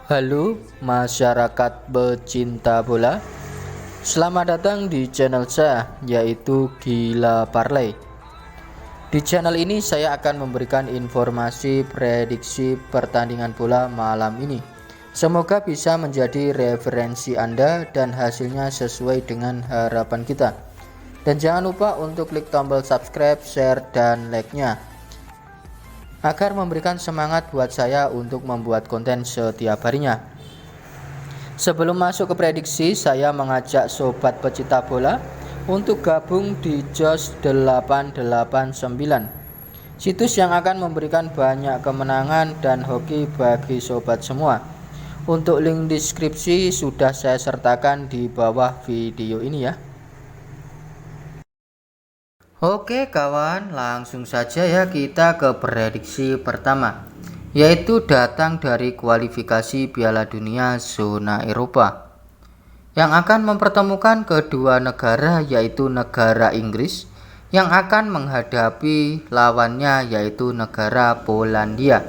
Halo masyarakat pecinta bola, selamat datang di channel saya yaitu Gila Parlay. Di channel ini saya akan memberikan informasi prediksi pertandingan bola malam ini. Semoga bisa menjadi referensi Anda dan hasilnya sesuai dengan harapan kita. Dan jangan lupa untuk klik tombol subscribe, share, dan like-nya agar memberikan semangat buat saya untuk membuat konten setiap harinya. Sebelum masuk ke prediksi, saya mengajak sobat pecinta bola untuk gabung di JOS 889, situs yang akan memberikan banyak kemenangan dan hoki bagi sobat semua. Untuk link deskripsi sudah saya sertakan di bawah video ini ya. Oke kawan, langsung saja ya kita ke prediksi pertama, yaitu datang dari kualifikasi Piala Dunia zona Eropa yang akan mempertemukan kedua negara, yaitu negara Inggris yang akan menghadapi lawannya yaitu negara Polandia.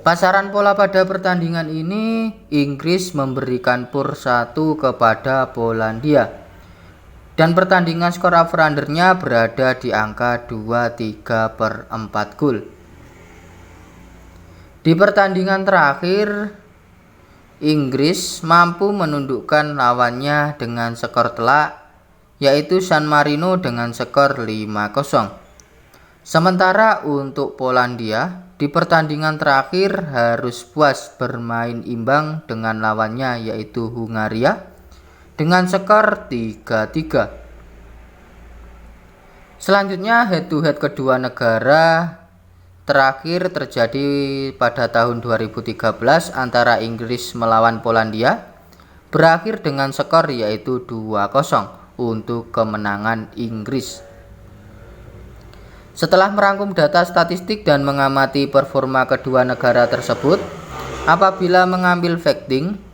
Pasaran pola pada pertandingan ini, Inggris memberikan PUR 1 kepada Polandia. Dan pertandingan skor over-undernya berada di angka 23/4 gol. Di pertandingan terakhir, Inggris mampu menundukkan lawannya dengan skor telak, yaitu San Marino dengan skor 5-0. Sementara untuk Polandia, di pertandingan terakhir harus puas bermain imbang dengan lawannya yaitu Hungaria dengan skor 3-3. Selanjutnya head to head kedua negara terakhir terjadi pada tahun 2013 antara Inggris melawan Polandia, berakhir dengan skor yaitu 2-0 untuk kemenangan Inggris. Setelah merangkum data statistik dan mengamati performa kedua negara tersebut, apabila mengambil facting,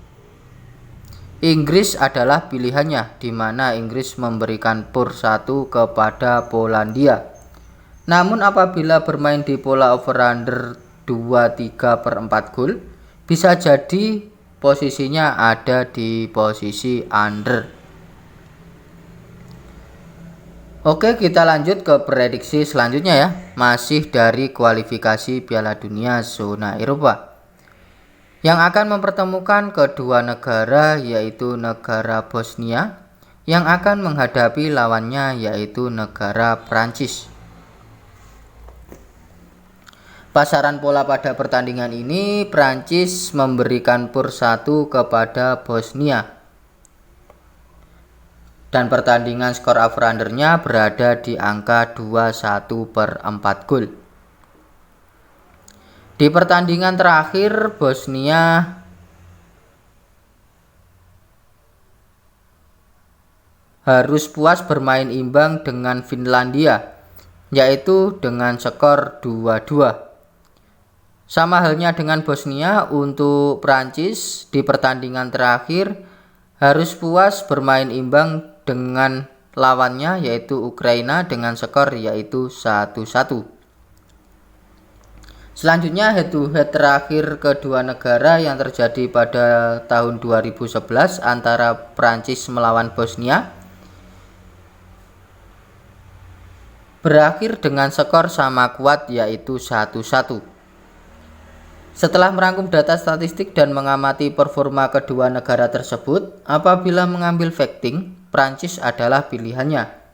Inggris adalah pilihannya, di mana Inggris memberikan PUR 1 kepada Polandia. Namun apabila bermain di pola over-under 23/4 gol, bisa jadi posisinya ada di posisi under. Oke, kita lanjut ke prediksi selanjutnya ya, masih dari kualifikasi Piala Dunia zona Eropa yang akan mempertemukan kedua negara, yaitu negara Bosnia yang akan menghadapi lawannya yaitu negara Prancis. Pasaran pola pada pertandingan ini, Prancis memberikan PUR 1 kepada Bosnia. Dan pertandingan skor over-undernya berada di angka 21/4 gol. Di pertandingan terakhir, Bosnia harus puas bermain imbang dengan Finlandia, yaitu dengan skor 2-2. Sama halnya dengan Bosnia, untuk Prancis di pertandingan terakhir harus puas bermain imbang dengan lawannya yaitu Ukraina dengan skor yaitu 1-1. Selanjutnya head to head terakhir kedua negara yang terjadi pada tahun 2011 antara Prancis melawan Bosnia, berakhir dengan skor sama kuat yaitu 1-1. Setelah merangkum data statistik dan mengamati performa kedua negara tersebut, apabila mengambil facting, Prancis adalah pilihannya,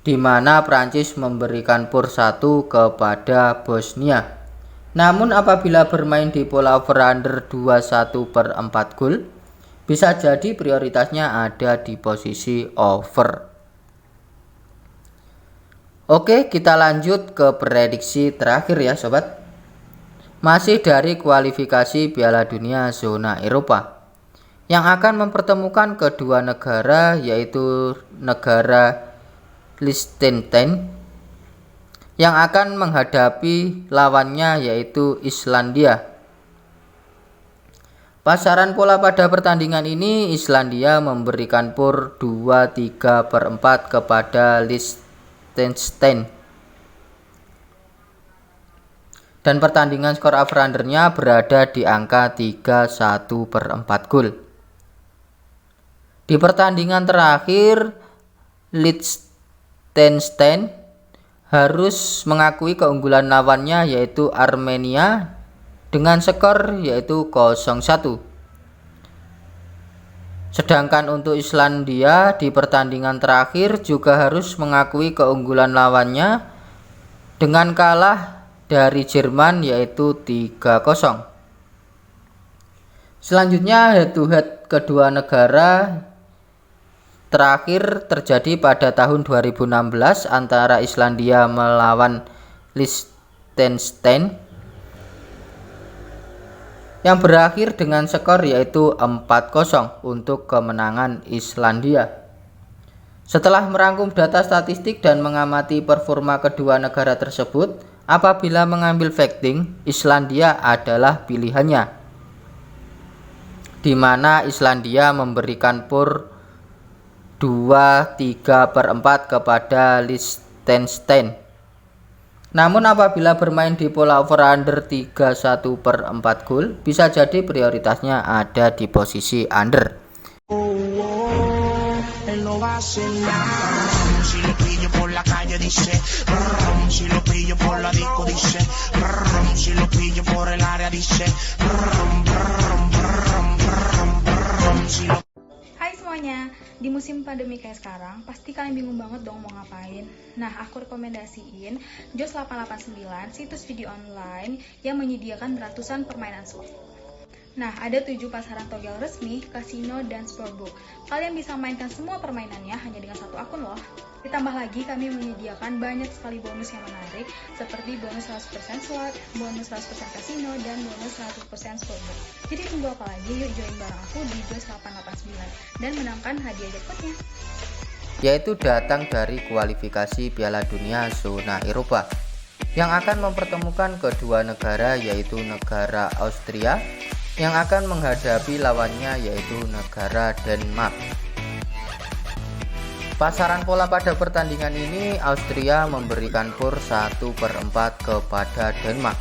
di mana Prancis memberikan PUR 1 kepada Bosnia. Namun apabila bermain di pola over-under 21/4 gol, bisa jadi prioritasnya ada di posisi over. Oke, kita lanjut ke prediksi terakhir ya sobat. Masih dari kualifikasi Piala Dunia zona Eropa yang akan mempertemukan kedua negara, yaitu negara Liechtenstein yang akan menghadapi lawannya yaitu Islandia. Pasaran pola pada pertandingan ini, Islandia memberikan PUR 23/4 kepada Liechtenstein. Dan pertandingan skor over-undernya berada di angka 3-1/4 gol. Di pertandingan terakhir, Liechtenstein harus mengakui keunggulan lawannya yaitu Armenia dengan skor yaitu 0-1. Sedangkan untuk Islandia di pertandingan terakhir juga harus mengakui keunggulan lawannya dengan kalah dari Jerman yaitu 3-0. Selanjutnya head to head kedua negara terakhir terjadi pada tahun 2016 antara Islandia melawan Liechtenstein yang berakhir dengan skor yaitu 4-0 untuk kemenangan Islandia. Setelah merangkum data statistik dan mengamati performa kedua negara tersebut, apabila mengambil facting, Islandia adalah pilihannya, di mana Islandia memberikan PUR 2/3/4 kepada Liechtenstein. Namun apabila bermain di pola over-under 3-1/4 gol, bisa jadi prioritasnya ada di posisi under. Hai semuanya, di musim pandemi kayak sekarang, pasti kalian bingung banget dong mau ngapain. Nah, aku rekomendasiin Joss889, situs video online yang menyediakan ratusan permainan slot. Nah, ada 7 pasaran togel resmi, kasino, dan sportbook. Kalian bisa mainkan semua permainannya hanya dengan satu akun loh. Ditambah lagi, kami menyediakan banyak sekali bonus yang menarik, seperti bonus 100% slot, bonus 100% kasino, dan bonus 100% sportbook. Jadi tunggu apa lagi, yuk join bareng aku di Joss889 dan menangkan hadiah jackpotnya. Yaitu datang dari kualifikasi Piala Dunia zona Eropa yang akan mempertemukan kedua negara, yaitu negara Austria yang akan menghadapi lawannya yaitu negara Denmark. Pasaran pola pada pertandingan ini, Austria memberikan PUR 1/4 kepada Denmark.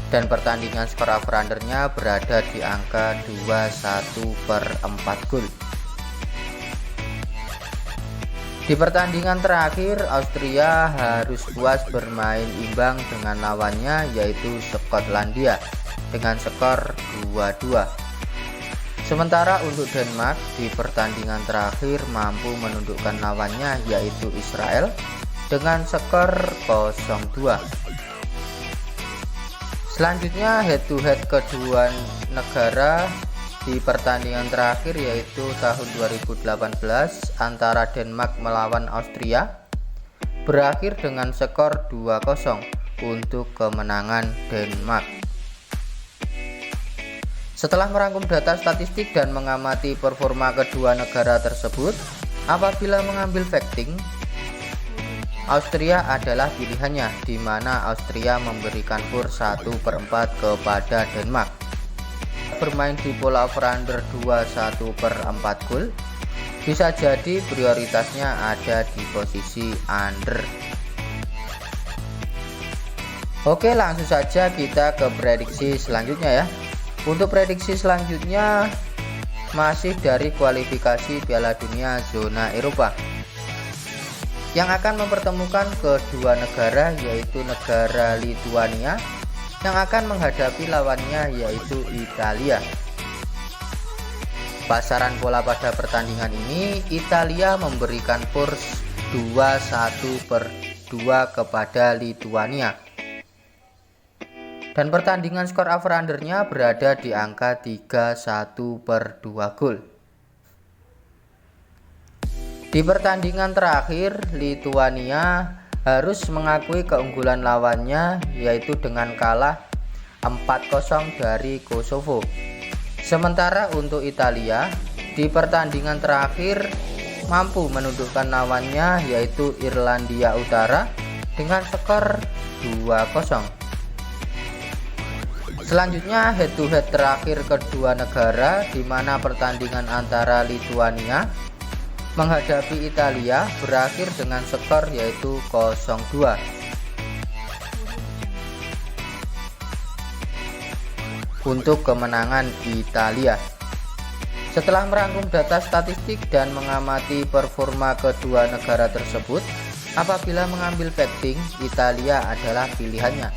Dan pertandingan skor over-undernya berada di angka 2-1/4 gol. Di pertandingan terakhir, Austria harus puas bermain imbang dengan lawannya yaitu Skotlandia dengan skor 2-2. Sementara untuk Denmark di pertandingan terakhir mampu menundukkan lawannya yaitu Israel dengan skor 0-2. Selanjutnya head to head kedua negara di pertandingan terakhir yaitu tahun 2018 antara Denmark melawan Austria berakhir dengan skor 2-0 untuk kemenangan Denmark. Setelah merangkum data statistik dan mengamati performa kedua negara tersebut, apabila mengambil facting, Austria adalah pilihannya, di mana Austria memberikan PUR 1/4 kepada Denmark. Bermain di pola over-under 2-1/4 gol, bisa jadi prioritasnya ada di posisi under. Oke, langsung saja kita ke prediksi selanjutnya ya. Untuk prediksi selanjutnya masih dari kualifikasi Piala Dunia zona Eropa yang akan mempertemukan kedua negara yaitu negara Lituania yang akan menghadapi lawannya yaitu Italia. Pasaran pola pada pertandingan ini, Italia memberikan PUR 2-1/2 kepada Lituania. Dan pertandingan skor over-undernya berada di angka 3-1/2 gol. Di pertandingan terakhir, Lituania harus mengakui keunggulan lawannya yaitu dengan kalah 4-0 dari Kosovo. Sementara untuk Italia di pertandingan terakhir mampu menundukkan lawannya yaitu Irlandia Utara dengan skor 2-0. Selanjutnya head to head terakhir kedua negara di mana pertandingan antara Lituania menghadapi Italia berakhir dengan skor yaitu 0-2. untuk kemenangan Italia. Setelah merangkum data statistik dan mengamati performa kedua negara tersebut, apabila mengambil betting, Italia adalah pilihannya,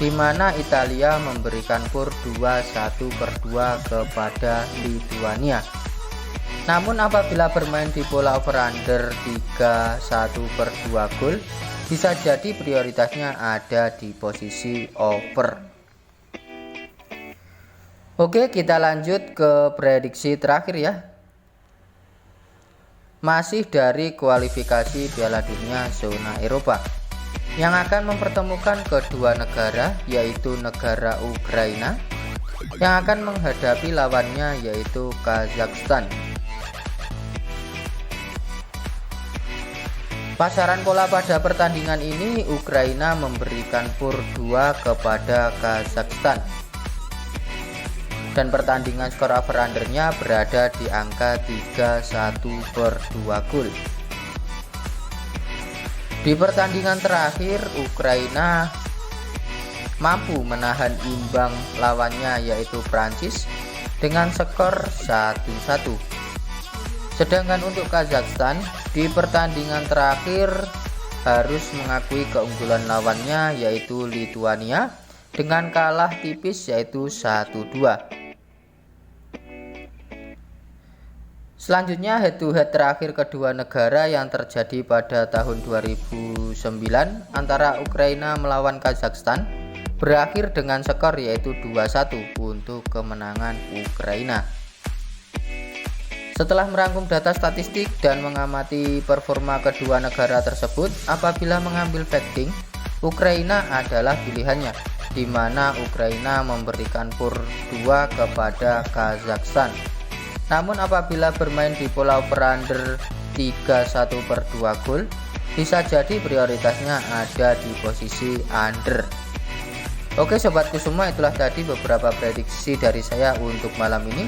di mana Italia memberikan PUR 21/2 kepada Lituania. Namun apabila bermain di pola over-under 31/2 gol, bisa jadi prioritasnya ada di posisi over. Oke, kita lanjut ke prediksi terakhir ya. Masih dari kualifikasi Piala Dunia zona Eropa yang akan mempertemukan kedua negara, yaitu negara Ukraina yang akan menghadapi lawannya yaitu Kazakhstan. Pasaran pola pada pertandingan ini, Ukraina memberikan PUR 2 kepada Kazakhstan. Dan pertandingan skor over-undernya berada di angka 31/2 gol. Di pertandingan terakhir, Ukraina mampu menahan imbang lawannya yaitu Prancis dengan skor 1-1. Sedangkan untuk Kazakhstan di pertandingan terakhir harus mengakui keunggulan lawannya yaitu Lituania dengan kalah tipis yaitu 1-2. Selanjutnya head to head terakhir kedua negara yang terjadi pada tahun 2009 antara Ukraina melawan Kazakhstan berakhir dengan skor yaitu 2-1 untuk kemenangan Ukraina. Setelah merangkum data statistik dan mengamati performa kedua negara tersebut, apabila mengambil betting, Ukraina adalah pilihannya, di mana Ukraina memberikan PUR 2 kepada Kazakhstan. Namun apabila bermain di pola over-under 31/2 gol, bisa jadi prioritasnya ada di posisi under. Oke sobatku semua, itulah tadi beberapa prediksi dari saya untuk malam ini.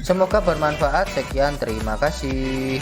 Semoga bermanfaat. Sekian, terima kasih.